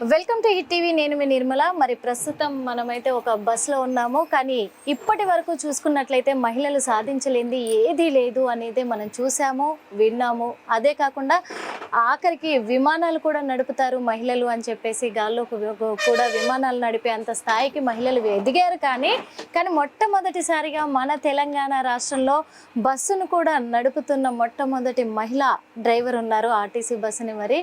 Welcome to hit TV. నేను మీ నిర్మల. మరి ప్రస్తుతం మనమైతే ఒక బస్సులో ఉన్నాము. కానీ ఇప్పటి వరకు చూసుకున్నట్లయితే మహిళలు సాధించలేనిది ఏదీ లేదు అనేది మనం చూసాము, విన్నాము. అదే కాకుండా ఆఖరికి విమానాలు కూడా నడుపుతారు మహిళలు అని చెప్పేసి, గాల్లో కూడా విమానాలు నడిపే అంత స్థాయికి మహిళలు ఎదిగారు. కానీ మొట్టమొదటిసారిగా మన తెలంగాణ రాష్ట్రంలో బస్సును కూడా నడుపుతున్న మొట్టమొదటి మహిళా డ్రైవర్ ఉన్నారు ఆర్టీసీ బస్సుని. మరి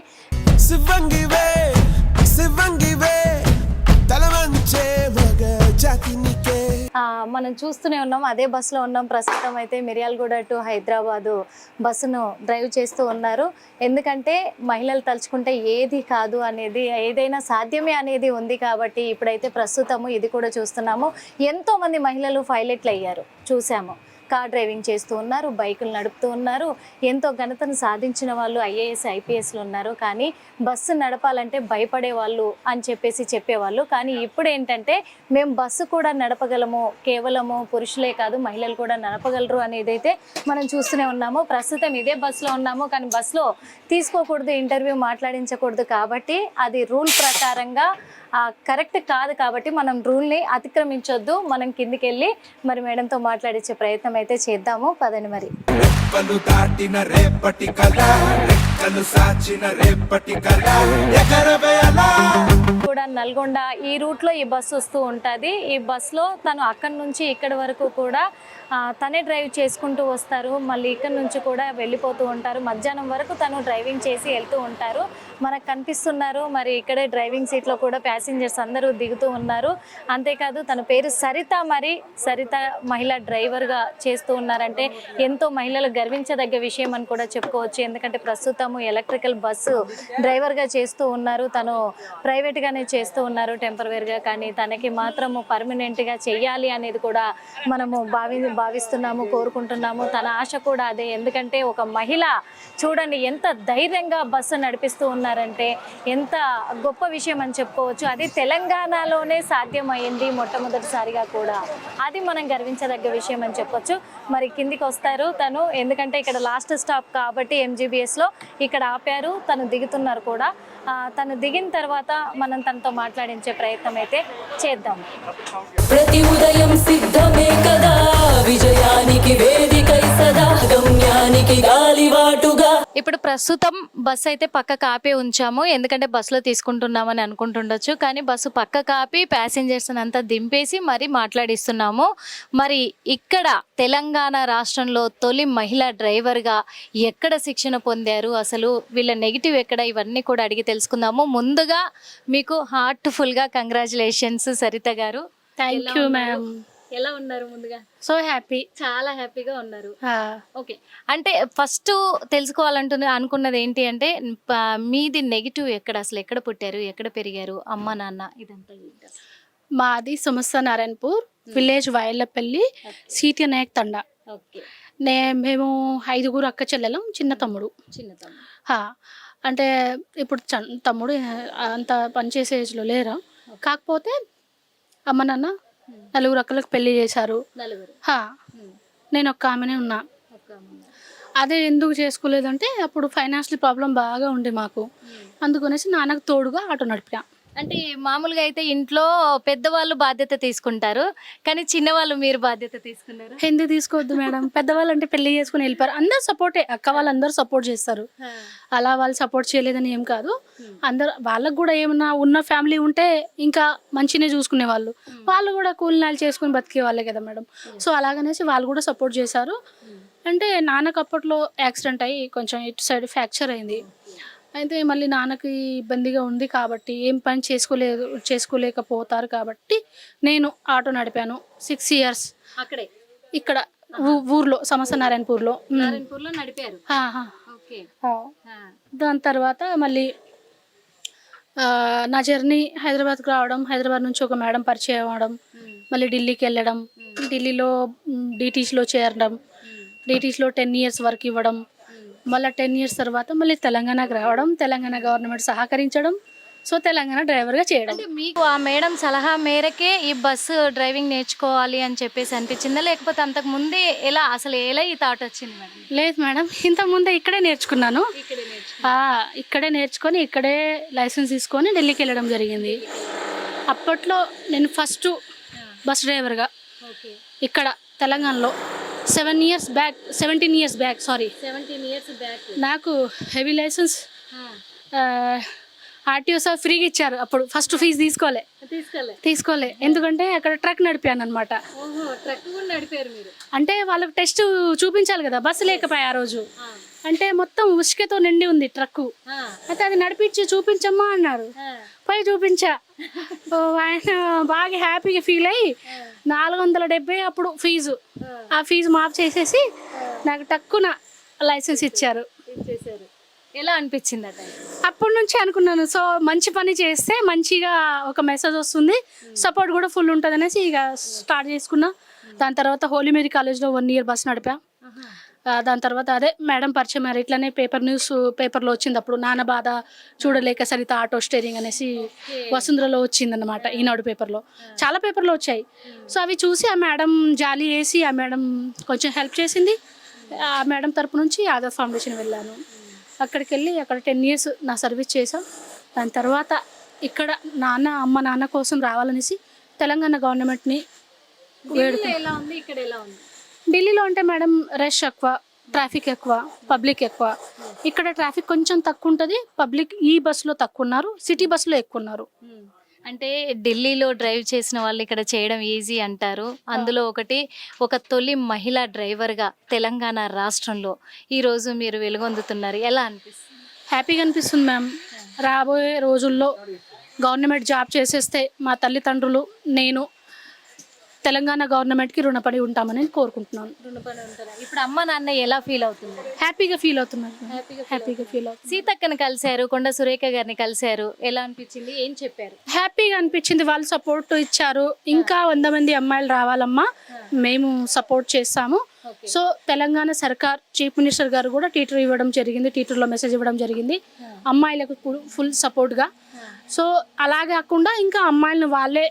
మనం చూస్తూనే ఉన్నాం, అదే బస్సులో ఉన్నాం. ప్రస్తుతం అయితే మిర్యాలగూడ టు హైదరాబాదు బస్సును డ్రైవ్ చేస్తూ ఉన్నారు. ఎందుకంటే మహిళలు తలుచుకుంటే ఏది కాదు అనేది, ఏదైనా సాధ్యమే అనేది ఉంది. కాబట్టి ఇప్పుడైతే ప్రస్తుతము ఇది కూడా చూస్తున్నాము. ఎంతోమంది మహిళలు పైలట్లు అయ్యారు, చూసాము. కార్ డ్రైవింగ్ చేస్తూ ఉన్నారు, బైకులు నడుపుతూ ఉన్నారు. ఎంతో ఘనతను సాధించిన వాళ్ళు ఐఏఎస్ ఐపీఎస్లు ఉన్నారు. కానీ బస్సు నడపాలంటే భయపడే వాళ్ళు అని చెప్పేవాళ్ళు. కానీ ఇప్పుడు ఏంటంటే మేము బస్సు కూడా నడపగలము, కేవలము పురుషులే కాదు మహిళలు కూడా నడపగలరు అనేది అయితే మనం చూస్తూనే ఉన్నాము. ప్రస్తుతం ఇదే బస్సులో ఉన్నాము. కానీ బస్సులో తీసుకోకూడదు, ఇంటర్వ్యూ మాట్లాడించకూడదు. కాబట్టి అది రూల్ ప్రకారంగా కరెక్ట్ కాదు. కాబట్టి మనం రూల్ని అతిక్రమించొద్దు. మనం కిందికి వెళ్ళి మరి మేడంతో మాట్లాడించే ప్రయత్నం అయితే చేద్దాము. పదండి. మరి కూడా నల్గొండ ఈ రూట్లో ఈ బస్సు వస్తూ ఉంటుంది. ఈ బస్సులో తను అక్కడి నుంచి ఇక్కడి వరకు కూడా తనే డ్రైవ్ చేసుకుంటూ వస్తారు. మళ్ళీ ఇక్కడ నుంచి కూడా వెళ్ళిపోతూ ఉంటారు. మధ్యాహ్నం వరకు తను డ్రైవింగ్ చేసి వెళ్తూ ఉంటారు. మనకు కనిపిస్తున్నారు. మరి ఇక్కడే డ్రైవింగ్ సీట్లో కూడా ప్యాసింజర్స్ అందరూ దిగుతూ ఉన్నారు. అంతేకాదు తన పేరు సరిత. మరి సరిత మహిళా డ్రైవర్గా చేస్తూ ఉన్నారంటే ఎంతో మహిళలు గర్వించదగ్గ విషయం అని కూడా చెప్పుకోవచ్చు. ఎందుకంటే ప్రస్తుతము ఎలక్ట్రికల్ బస్సు డ్రైవర్గా చేస్తూ ఉన్నారు. తను ప్రైవేట్గానే చేస్తూ ఉన్నారు టెంపరవరీగా. కానీ తనకి మాత్రము పర్మనెంట్గా చెయ్యాలి అనేది కూడా మనము భావిస్తున్నాము, కోరుకుంటున్నాము. తన ఆశ కూడా అదే. ఎందుకంటే ఒక మహిళ చూడండి ఎంత ధైర్యంగా బస్సు నడిపిస్తూ ఉన్నారంటే ఎంత గొప్ప విషయం అని చెప్పుకోవచ్చు. అది తెలంగాణలోనే సాధ్యమైంది మొట్టమొదటిసారిగా కూడా. అది మనం గర్వించదగ్గ విషయం అని చెప్పొచ్చు. మరి కిందికి వస్తారు తను, ఎందుకంటే ఇక్కడ లాస్ట్ స్టాప్ కాబట్టి ఎంజీబీఎస్లో ఇక్కడ ఆపారు. తను దిగుతున్నారు కూడా. తను దిగిన తర్వాత మనం తనతో మాట్లాడించే ప్రయత్నం అయితే చేద్దాం. ప్రతి ఉదయం సిద్ధమే కదా విజయానికి వేదికై సదా గమ్యానికి గాలివాటుగా. ఇప్పుడు ప్రస్తుతం బస్సు అయితే పక్కకు ఆపి ఉంచాము. ఎందుకంటే బస్సులో తీసుకుంటున్నామని అనుకుంటుండొచ్చు. కానీ బస్సు పక్కకు ఆపి ప్యాసింజర్స్ అంతా దింపేసి మరి మాట్లాడిస్తున్నాము. మరి ఇక్కడ తెలంగాణ రాష్ట్రంలో తొలి మహిళా డ్రైవర్గా ఎక్కడ శిక్షణ పొందారు, అసలు వీళ్ళ నెగిటివ్ ఎక్కడ, ఇవన్నీ కూడా అడిగి తెలుసుకుందాము. ముందుగా మీకు హార్ట్ఫుల్గా కంగ్రాచులేషన్స్ సరిత గారు. Thank you ma'am. ఎలా ఉన్నారు? ముందుగా సో హ్యాపీ, చాలా హ్యాపీగా ఉన్నారు. ఓకే, అంటే ఫస్ట్ అనుకున్నది ఏంటి అంటే మీది నెగిటివ్ ఎక్కడ, అసలు ఎక్కడ పుట్టారు, ఎక్కడ పెరిగారు, అమ్మ నాన్న ఇదంతా? మాది సుమస్త నారాయణపూర్ విలేజ్ వాయల్లపల్లి, సిటీ నాయక్ తండా. మేము 5 అక్క చెల్లెలం, చిన్న తమ్ముడు. అంటే ఇప్పుడు తమ్ముడు అంత పనిచేసే ఏజ్లో లేరా. కాకపోతే అమ్మ నాన్న 4 అక్కలకు పెళ్లి చేశారు. నేను ఒక్క ఆమెనే ఉన్నా. అదే ఎందుకు చేసుకోలేదంటే అప్పుడు ఫైనాన్షియల్ ప్రాబ్లం బాగా ఉండే మాకు. అందుకనేసి నాన్నకు తోడుగా ఆటో నడిపినా. అంటే మామూలుగా అయితే ఇంట్లో పెద్దవాళ్ళు బాధ్యత తీసుకుంటారు, కానీ చిన్నవాళ్ళు మీరు బాధ్యత తీసుకున్నారు. ఎందుకు తీసుకోవద్దు మేడం? పెద్దవాళ్ళు అంటే పెళ్లి చేసుకుని వెళ్ళిపోయారు. అందరు సపోర్టే, అక్క వాళ్ళందరూ సపోర్ట్ చేస్తారు. అలా వాళ్ళు సపోర్ట్ చేయలేదని ఏం కాదు. అందరు వాళ్ళకు కూడా ఏమన్నా ఉన్న ఫ్యామిలీ ఉంటే ఇంకా మంచినే చూసుకునే వాళ్ళు. వాళ్ళు కూడా కూలినాలు చేసుకుని బతికే వాళ్ళే కదా మేడం. సో అలాగనేసి వాళ్ళు కూడా సపోర్ట్ చేశారు. అంటే నాన్నకు అప్పట్లో యాక్సిడెంట్ అయ్యి కొంచెం ఇటు సైడ్ ఫ్రాక్చర్ అయింది. అయితే మళ్ళీ నాన్నకి ఇబ్బందిగా ఉంది కాబట్టి ఏం పని చేసుకోలేకపోతారు కాబట్టి నేను ఆటో నడిపాను 6 years. అక్కడే ఇక్కడ ఊర్లో సమస్త నారాయణపూర్లో నడిపారు. దాని తర్వాత మళ్ళీ నా జర్నీ హైదరాబాద్కి రావడం, హైదరాబాద్ నుంచి ఒక మేడం పరిచయం అవ్వడం, మళ్ళీ ఢిల్లీకి వెళ్ళడం, ఢిల్లీలో డిటీసీలో చేరడం, డిటీసీలో 10 years వర్క్ ఇవ్వడం, మళ్ళీ 10 years తర్వాత మళ్ళీ తెలంగాణకు రావడం, తెలంగాణ గవర్నమెంట్ సహకరించడం, సో తెలంగాణ డ్రైవర్గా చేయడం. అంటే మీకు ఆ మేడం సలహా మేరకే ఈ బస్సు డ్రైవింగ్ నేర్చుకోవాలి అని చెప్పేసి అనిపించిందా, లేకపోతే అంతకు ముందే ఎలా ఈ థాట్ వచ్చింది మేడం? లేదు మేడం, ఇంతకుముందే ఇక్కడే నేర్చుకున్నాను. ఇక్కడే నేర్చుకొని ఇక్కడే లైసెన్స్ తీసుకొని ఢిల్లీకి వెళ్ళడం జరిగింది. అప్పట్లో నేను ఫస్ట్ బస్ డ్రైవర్గా ఇక్కడ తెలంగాణలో 17 years బ్యాక్ 17 years బ్యాక్ నాకు హెవీ లైసెన్స్ ఆర్టీఓ సార్ ఫ్రీగా ఇచ్చారు. అప్పుడు ఫస్ట్ ఫీజు తీసుకోలే ఎందుకంటే అక్కడ ట్రక్ నడిపాను అనమాట. ట్రక్ కూడా నడిపారు మీరు? అంటే వాళ్ళకి టెస్ట్ చూపించాలి కదా, బస్సు లేకపోయా ఆ రోజు. అంటే మొత్తం ఉసుకతో నిండి ఉంది ట్రక్కు. అయితే అది నడిపించి చూపించమ్మా అన్నారు. పోయి చూపించా. ఆయన బాగా హ్యాపీగా ఫీల్ అయ్యి 470 అప్పుడు ఫీజు, ఆ ఫీజు మాఫ్ చేసేసి నాకు టక్కున లైసెన్స్ ఇచ్చారు. ఎలా అనిపించింది అట? అప్పటి నుంచి అనుకున్నాను, సో మంచి పని చేస్తే మంచిగా ఒక మెసేజ్ వస్తుంది, సపోర్ట్ కూడా ఫుల్ ఉంటుంది అనేసి ఇక స్టార్ట్ చేసుకున్నా. దాని తర్వాత హోలీ మేరీ కాలేజ్లో 1 year బస్ నడిపా. దాని తర్వాత అదే మేడం పరిచయం అయ్యారు. ఇట్లానే పేపర్లో వచ్చింది అప్పుడు, నాన్న బాధ చూడలేక సరిత ఆటో స్టేరింగ్ అనేసి వసుంధరలో వచ్చిందన్నమాట, ఈనాడు పేపర్లో. చాలా పేపర్లో వచ్చాయి. సో అవి చూసి ఆ మేడం జాలి వేసి ఆ మేడం కొంచెం హెల్ప్ చేసింది. ఆ మేడం తరపు నుంచి ఆధార్ ఫౌండేషన్ వెళ్ళాను. అక్కడికి వెళ్ళి అక్కడ 10 years నా సర్వీస్ చేశాం. దాని తర్వాత ఇక్కడ అమ్మ నాన్న కోసం రావాలనేసి తెలంగాణ గవర్నమెంట్ని ఎలా ఉంది, ఇక్కడ ఎలా ఉంది? ఢిల్లీలో అంటే మేడం రష్ ఎక్కువ, ట్రాఫిక్ ఎక్కువ, పబ్లిక్ ఎక్కువ. ఇక్కడ ట్రాఫిక్ కొంచెం తక్కువ ఉంటుంది, పబ్లిక్ ఈ బస్సులో తక్కువ ఉన్నారు, సిటీ బస్సులో ఎక్కువ ఉన్నారు. అంటే ఢిల్లీలో డ్రైవ్ చేసిన వాళ్ళు ఇక్కడ చేయడం ఈజీ అంటారు. అందులో ఒక తొలి మహిళా డ్రైవర్గా తెలంగాణ రాష్ట్రంలో ఈరోజు మీరు వెలుగొందుతున్నారు. ఎలా అనిపిస్తుంది? హ్యాపీగా అనిపిస్తుంది మ్యామ్. రాబోయే రోజుల్లో గవర్నమెంట్ జాబ్ చేసేస్తే మా తల్లిదండ్రులు నేను తెలంగాణ గవర్నమెంట్కి రుణపడి ఉంటామని కోరుకుంటున్నాను. ఇప్పుడు అమ్మ నాన్న ఎలా ఫీల్ అవుతున్నారు? హ్యాపీగా ఫీల్ అవుతున్నారు. సీతక్కని కలిశారు, కొండ సురేఖ గారిని కలిశారు, ఎలా అనిపించింది, ఏం చెప్పారు? హ్యాపీగా అనిపించింది. వాళ్ళు సపోర్ట్ ఇచ్చారు. ఇంకా 100 మంది అమ్మాయిలు రావాలమ్మా, మేము సపోర్ట్ చేస్తాము. సో తెలంగాణ సర్కార్ చీఫ్ మినిస్టర్ గారు కూడా టీటర్ ఇవ్వడం జరిగింది, టీటర్లో మెసేజ్ ఇవ్వడం జరిగింది అమ్మాయిలకు ఫుల్ సపోర్ట్గా. సో అలా కాకుండా ఇంకా అమ్మాయిలను వాళ్ళే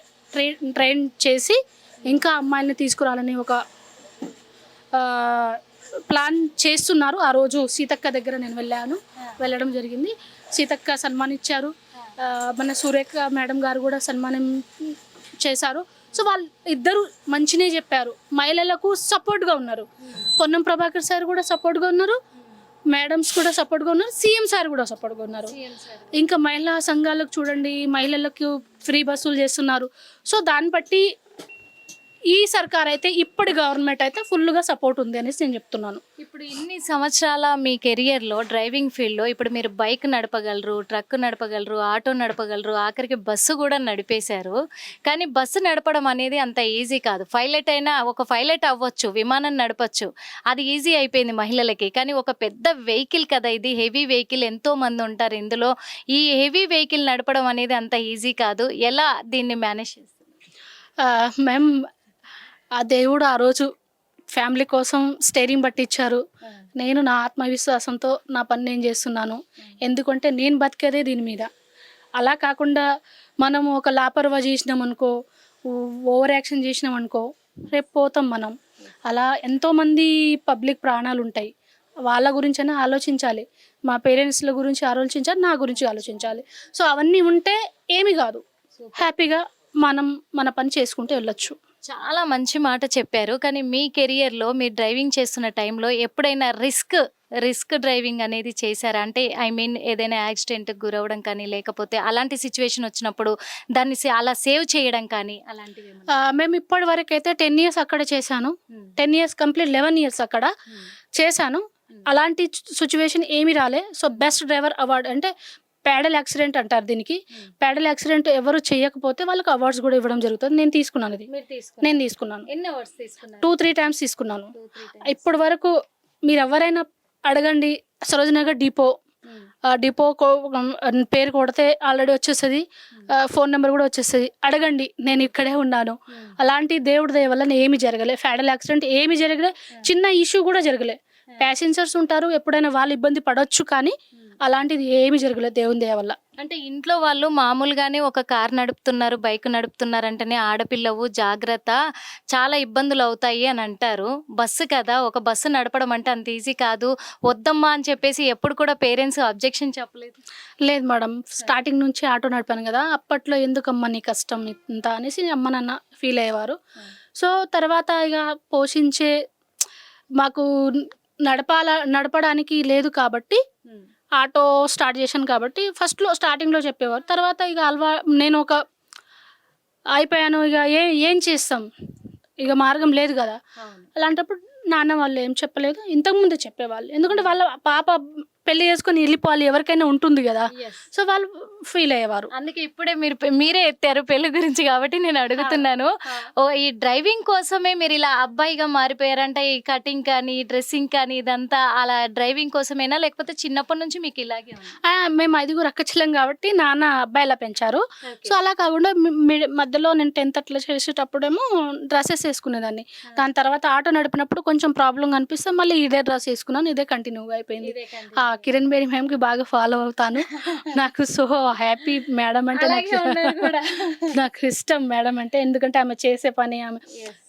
ట్రైన్ చేసి ఇంకా అమ్మాయిని తీసుకురావాలని ఒక ప్లాన్ చేస్తున్నారు. ఆ రోజు సీతక్క దగ్గర నేను వెళ్ళడం జరిగింది. సీతక్క సన్మానించారు, మన సురేఖ మేడం గారు కూడా సన్మానం చేశారు. సో వాళ్ళు ఇద్దరు మంచినే చెప్పారు, మహిళలకు సపోర్ట్గా ఉన్నారు. పొన్నం ప్రభాకర్ సార్ కూడా సపోర్ట్గా ఉన్నారు, మేడమ్స్ కూడా సపోర్ట్గా ఉన్నారు, సీఎం సార్ కూడా సపోర్ట్గా ఉన్నారు. ఇంకా మహిళా సంఘాలకు చూడండి, మహిళలకు ఫ్రీ బస్సులు చేస్తున్నారు. సో దాన్ని బట్టి ఈ సర్కార్ అయితే ఇప్పటి గవర్నమెంట్ అయితే ఫుల్గా సపోర్ట్ ఉంది అనేసి నేను చెప్తున్నాను. ఇప్పుడు ఇన్ని సంవత్సరాల మీ కెరియర్లో డ్రైవింగ్ ఫీల్డ్లో ఇప్పుడు మీరు బైక్ నడపగలరు, ట్రక్ నడపగలరు, ఆటో నడపగలరు, ఆఖరికి బస్సు కూడా నడిపేశారు. కానీ బస్సు నడపడం అనేది అంత ఈజీ కాదు. పైలట్ అవ్వచ్చు, విమానం నడపచ్చు, అది ఈజీ అయిపోయింది మహిళలకి. కానీ ఒక పెద్ద వెహికల్ కదా ఇది, హెవీ వెహికల్, ఎంతో మంది ఉంటారు ఇందులో. ఈ హెవీ వెహికల్ నడపడం అనేది అంత ఈజీ కాదు. ఎలా దీన్ని మేనేజ్ చేస్తారు? మేము ఆ దేవుడు ఆ రోజు ఫ్యామిలీ కోసం స్టేరింగ్ పట్టించారు. నేను నా ఆత్మవిశ్వాసంతో నా పని నేను చేస్తున్నాను. ఎందుకంటే నేను బతికేదే దీని మీద. అలా కాకుండా మనము ఒక లాపర్వా చేసినామనుకో, ఓవర్ యాక్షన్ చేసినామనుకో, రేపు పోతాం మనం. అలా ఎంతోమంది పబ్లిక్ ప్రాణాలు ఉంటాయి, వాళ్ళ గురించైనా ఆలోచించాలి. మా పేరెంట్స్ల గురించి ఆలోచించాలి, నా గురించి ఆలోచించాలి. సో అవన్నీ ఉంటే ఏమి కాదు, హ్యాపీగా మనం మన పని చేసుకుంటూ వెళ్ళొచ్చు. చాలా మంచి మాట చెప్పారు. కానీ మీ కెరియర్లో మీరు డ్రైవింగ్ చేస్తున్న టైంలో ఎప్పుడైనా రిస్క్ డ్రైవింగ్ అనేది చేశారా? అంటే ఏదైనా యాక్సిడెంట్కి గురవడం కానీ, లేకపోతే అలాంటి సిచ్యువేషన్ వచ్చినప్పుడు దాన్ని అలా సేవ్ చేయడం కానీ అలాంటివి? మేము ఇప్పటి వరకు అయితే 10 years అక్కడ చేశాను. 10 years కంప్లీట్ 11 years అక్కడ చేశాను. అలాంటి సిచ్యువేషన్ ఏమీ రాలే. సో బెస్ట్ డ్రైవర్ అవార్డు అంటే ప్యాడల్ యాక్సిడెంట్ అంటారు దీనికి. ప్యాడల్ యాక్సిడెంట్ ఎవరు చేయకపోతే వాళ్ళకి అవార్డ్స్ కూడా ఇవ్వడం జరుగుతుంది. నేను తీసుకున్నాను. నేను తీసుకున్నాను. 2-3 times తీసుకున్నాను. ఇప్పటి వరకు మీరు ఎవరైనా అడగండి, సరోజనగర్ డిపో పేరు కొడితే ఆల్రెడీ వచ్చేస్తుంది, ఫోన్ నెంబర్ కూడా వచ్చేస్తుంది. అడగండి, నేను ఇక్కడే ఉన్నాను. అలాంటి దేవుడి దయ వల్ల ఏమి జరగలే, ప్యాడల్ యాక్సిడెంట్ ఏమి జరగలే, చిన్న ఇష్యూ కూడా జరగలే. ప్యాసింజర్స్ ఉంటారు, ఎప్పుడైనా వాళ్ళు ఇబ్బంది పడవచ్చు, కానీ అలాంటిది ఏమీ జరగలేదు దేవుని దయ వల్ల. అంటే ఇంట్లో వాళ్ళు మామూలుగానే ఒక కార్ నడుపుతున్నారు, బైక్ నడుపుతున్నారంటేనే ఆడపిల్లవు జాగ్రత్త, చాలా ఇబ్బందులు అవుతాయి అని అంటారు. బస్సు కదా, ఒక బస్సు నడపడం అంటే అంత ఈజీ కాదు, వద్దమ్మా అని చెప్పేసి ఎప్పుడు కూడా పేరెంట్స్ అబ్జెక్షన్ చెప్పలేదు? లేదు మేడం, స్టార్టింగ్ నుంచి ఆటో నడిపాను కదా, అప్పట్లో ఎందుకమ్మా నీ కష్టం ఇంత అనేసి అమ్మ నాన్న ఫీల్ అయ్యేవారు. సో తర్వాత ఇక పోషించే మాకు నడపడానికి లేదు కాబట్టి ఆటో స్టార్ట్ చేశాను కాబట్టి ఫస్ట్లో స్టార్టింగ్లో చెప్పేవారు. తర్వాత ఇక నేను ఒక అయిపోయాను, ఇక ఏం చేస్తాం, ఇక మార్గం లేదు కదా. అలాంటప్పుడు నాన్న వాళ్ళు ఏం చెప్పలేదు, ఇంతకుముందే చెప్పేవాళ్ళు. ఎందుకంటే వాళ్ళ పాప పెళ్లి చేసుకొని వెళ్ళిపోవాలి, ఎవరికైనా ఉంటుంది కదా, సో వాళ్ళు ఫీల్ అయ్యేవారు. అందుకే ఇప్పుడే మీరే ఎత్తారు పెళ్లి గురించి కాబట్టి నేను అడుగుతున్నాను. ఓ ఈ డ్రైవింగ్ కోసమే మీరు ఇలా అబ్బాయిగా మారిపోయారంటే, ఈ కటింగ్ కానీ డ్రెస్సింగ్ కానీ ఇదంతా అలా డ్రైవింగ్ కోసమేనా, లేకపోతే చిన్నప్పటి నుంచి మీకు ఇలాగే ఉందా? మేము 5 అక్కచెల్లం కాబట్టి నాన్న అబ్బాయిలా పెంచారు. సో అలా కాకుండా మధ్యలో నేను 10th అట్లా చేసేటప్పుడేమో డ్రెస్సెస్ వేసుకునేదాన్ని. దాని తర్వాత ఆటో నడిపినప్పుడు కొంచెం ప్రాబ్లం అనిపిస్తే మళ్ళీ ఇదే డ్రెస్ వేసుకున్నాను, ఇదే కంటిన్యూగా అయిపోయింది. కిరణ్ బేడి మ్యామ్కి బాగా ఫాలో అవుతాను. నాకు సో హ్యాపీ మేడం అంటే, నాకు ఇష్టం మేడం అంటే, ఎందుకంటే ఆమె చేసే పని ఆమె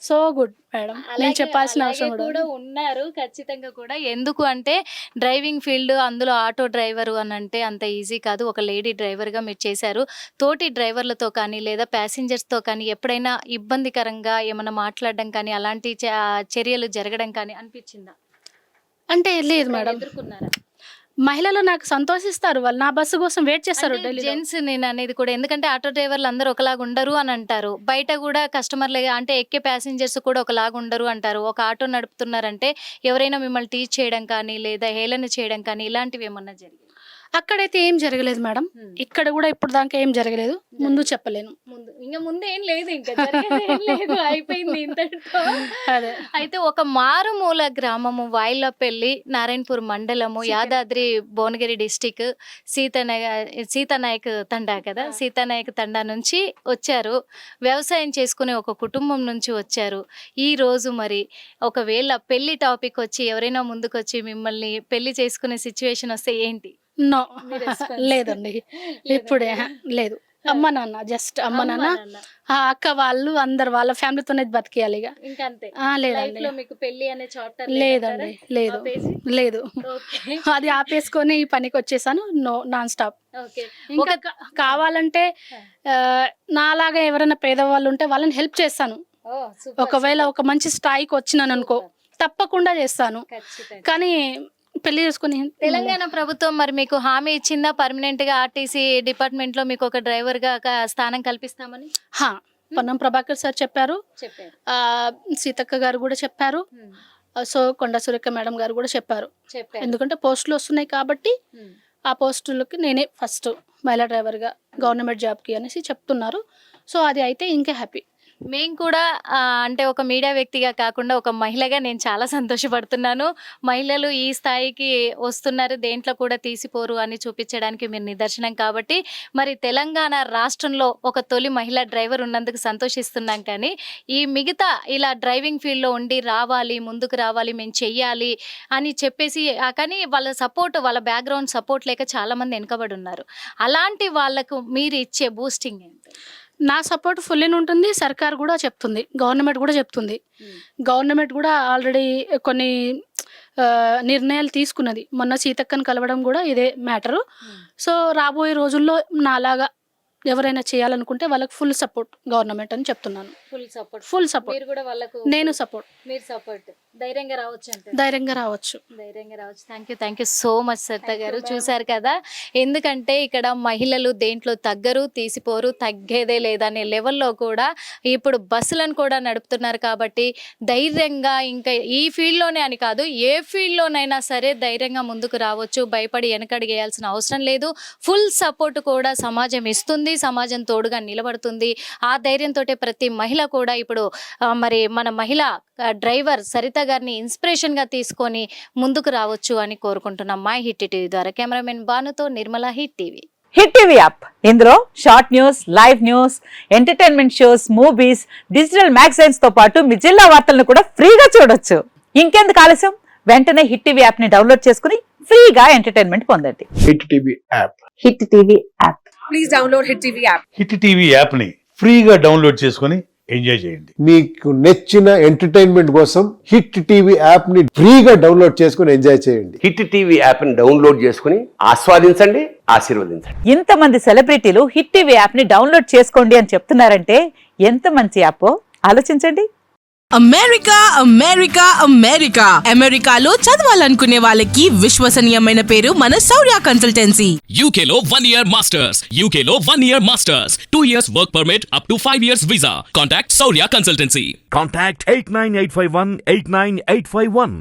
సో గుడ్ మేడం, నేను చెప్పాల్సిన అవసరం కూడా ఉన్నారు ఖచ్చితంగా కూడా. ఎందుకు అంటే డ్రైవింగ్ ఫీల్డ్, అందులో ఆటో డ్రైవరు అని అంటే అంత ఈజీ కాదు. ఒక లేడీ డ్రైవర్గా మీరు చేశారు. తోటి డ్రైవర్లతో కానీ లేదా ప్యాసింజర్స్తో కానీ ఎప్పుడైనా ఇబ్బందికరంగా ఏమైనా మాట్లాడడం కానీ అలాంటి చర్యలు జరగడం కానీ అనిపించిందా? అంటే లేదు మేడం, ఎదుర్కొన్నారా? మహిళలు నాకు సంతోషిస్తారు, వాళ్ళు నా బస్సు కోసం వెయిట్ చేస్తారు. జెంట్స్ నేను అనేది కూడా, ఎందుకంటే ఆటో డ్రైవర్లు అందరూ ఒకలాగా ఉండరు అని అంటారు. బయట కూడా కస్టమర్లు అంటే ఎక్కే ప్యాసింజర్స్ కూడా ఒకలాగా ఉండరు అంటారు. ఒక ఆటో నడుపుతున్నారంటే ఎవరైనా మిమ్మల్ని టీచ్ చేయడం కానీ లేదా హేళన చేయడం కానీ ఇలాంటివి ఏమన్నా జరిగింది? అక్కడైతే ఏం జరగలేదు మేడం, ఇక్కడ కూడా ఇప్పుడు దాకా ఏం జరగలేదు. ముందు చెప్పలేను, ముందు ఏం లేదు, ఇంకా లేదు, అయిపోయింది ఇంతటితో. అదే. అయితే ఒక మారుమూల గ్రామము వాయిలపల్లి, నారాయణపూర్ మండలము, యాదాద్రి భువనగిరి డిస్టిక్, సీతానాయక్ తండా కదా, సీతానాయక్ తండా నుంచి వచ్చారు. వ్యవసాయం చేసుకునే ఒక కుటుంబం నుంచి వచ్చారు. ఈ రోజు మరి ఒకవేళ పెళ్లి టాపిక్ వచ్చి ఎవరైనా ముందుకు వచ్చి మిమ్మల్ని పెళ్లి చేసుకునే సిచ్యువేషన్ వస్తే ఏంటి? నో లేదండి, ఇప్పుడే లేదు. అమ్మ నాన్న, జస్ట్ అమ్మ నాన్న, అక్క వాళ్ళు అందరు వాళ్ళ ఫ్యామిలీతోనే బతికేయాలి ఇక. లేదండి, మీకు పెళ్లి అనే చాప్టర్ లేదండి, లేదు లేదు, అది ఆపేసుకొని ఈ పనికి వచ్చేసాను. Non stop. ఇంకా కావాలంటే నాలాగా ఎవరైనా పేదవాళ్ళు ఉంటే వాళ్ళని హెల్ప్ చేస్తాను. ఒకవేళ ఒక మంచి స్థాయికి వచ్చినాను అనుకో, తప్పకుండా చేస్తాను. కానీ పెళ్లి చేసుకుని తెలంగాణ ప్రభుత్వం మరి మీకు హామీ ఇచ్చిందా పర్మనెంట్ గా ఆర్టీసీ డిపార్ట్మెంట్ లో మీకు ఒక డ్రైవర్ గా స్థానం కల్పిస్తామని? పొన్నం ప్రభాకర్ సార్ చెప్పారు, సీతక్క గారు కూడా చెప్పారు, సో కొండ సురేఖ మేడం గారు కూడా చెప్పారు. ఎందుకంటే పోస్టులు వస్తున్నాయి కాబట్టి ఆ పోస్టులకి నేనే ఫస్ట్ మహిళా డ్రైవర్ గా గవర్నమెంట్ జాబ్ కి అనేసి చెప్తున్నారు. సో అది అయితే ఇంకా హ్యాపీ. మేము కూడా అంటే ఒక మీడియా వ్యక్తిగా కాకుండా ఒక మహిళగా నేను చాలా సంతోషపడుతున్నాను. మహిళలు ఈ స్థాయికి వస్తున్నారు, దేంట్లో కూడా తీసిపోరు అని చూపించడానికి మీరు నిదర్శనం. కాబట్టి మరి తెలంగాణ రాష్ట్రంలో ఒక తొలి మహిళా డ్రైవర్ ఉన్నందుకు సంతోషిస్తున్నాం. కానీ ఈ మిగతా ఇలా డ్రైవింగ్ ఫీల్డ్లో ఉండి రావాలి, ముందుకు రావాలి, మేము చెయ్యాలి అని చెప్పేసి కానీ వాళ్ళ సపోర్ట్, వాళ్ళ బ్యాక్గ్రౌండ్ సపోర్ట్ లేక చాలామంది వెనుకబడి ఉన్నారు. అలాంటి వాళ్ళకు మీరు ఇచ్చే బూస్టింగ్ ఏంటి? నా సపోర్ట్ ఫుల్ ఉంటుంది, సర్కార్ కూడా చెప్తుంది, గవర్నమెంట్ కూడా చెప్తుంది. గవర్నమెంట్ కూడా ఆల్రెడీ కొన్ని నిర్ణయాలు తీసుకున్నది. మొన్న సీతక్కను కలవడం కూడా ఇదే మ్యాటరు. సో రాబోయే రోజుల్లో నాలాగా ఎవరైనా చేయాలనుకుంటే వాళ్ళకి ఫుల్ సపోర్ట్ గవర్నమెంట్ అని చెప్తున్నాను. ఫుల్ సపోర్ట్ నేను సపోర్ట్. మీరు సపోర్ట్ ధైర్యంగా రావచ్చు అంటే ధైర్యంగా రావచ్చు. Thank you so much Saritha గారు. చూసారు కదా, ఎందుకంటే ఇక్కడ మహిళలు దేంట్లో తగ్గరు, తీసిపోరు, తగ్గేదే లేదనే లెవెల్లో కూడా ఇప్పుడు బస్సులను కూడా నడుపుతున్నారు. కాబట్టి ధైర్యంగా ఇంకా ఈ ఫీల్డ్లోనే అని కాదు, ఏ ఫీల్డ్లోనైనా సరే ధైర్యంగా ముందుకు రావచ్చు. భయపడి వెనకడిగేయాల్సిన అవసరం లేదు. ఫుల్ సపోర్ట్ కూడా సమాజం ఇస్తుంది, సమాజం తోడుగా నిలబడుతుంది. ఆ ధైర్యంతో ప్రతి మహిళ కూడా ఇప్పుడు మరి మన మహిళ డ్రైవర్ సరిత గారిని ఇన్స్పిరేషన్ గా తీసుకొని ముందుకు రావచ్చు అని కోరుకుంటున్నాం. మై హిట్ టీవీ ద్వారా కెమెరామెన్ బానుతో Nirmala, hit TV. Hit TV app, ఇందులో short news, live news, entertainment shows, movies, digital magazines తో పాటు మీ జిల్లా వార్తలను కూడా ఫ్రీగా చూడొచ్చు. ఇంకెందుకు ఆలస్యం, వెంటనే హిట్ టీవీ యాప్ ని డౌన్లోడ్ చేసుకుని ఫ్రీగా ఎంటర్టైన్మెంట్ పొందండి. Hit TV app. Hit TV app. Hit TV యాప్ని ఫ్రీగా డౌన్లోడ్ చేసుకొని ఎంజాయ్ చేయండి. మీకు నచ్చిన ఎంటర్టైన్మెంట్ కోసం హిట్ టీవీ యాప్ ని ఫ్రీగా డౌన్లోడ్ చేసుకుని ఎంజాయ్ చేయండి. హిట్ టీవీ యాప్ని డౌన్లోడ్ చేసుకుని ఆస్వాదించండి, ఆశీర్వదించండి. ఇంతమంది సెలబ్రిటీలు హిట్ టీవీ యాప్ ని డౌన్లోడ్ చేసుకోండి అని చెప్తున్నారంటే ఎంత మంచి యాప్ ఆలోచించండి. అమెరికా అమెరికా అమెరికా అమెరికాలో చదవాలనుకునే వాళ్ళకి విశ్వసనీయమైన పేరు మన శౌర్య కన్సల్టెన్సీ. UK లో 1 year masters. UK లో 1 year masters. 2 years work permit up to 5 years visa. Contact Saurya Consultancy. Contact 89851 89851.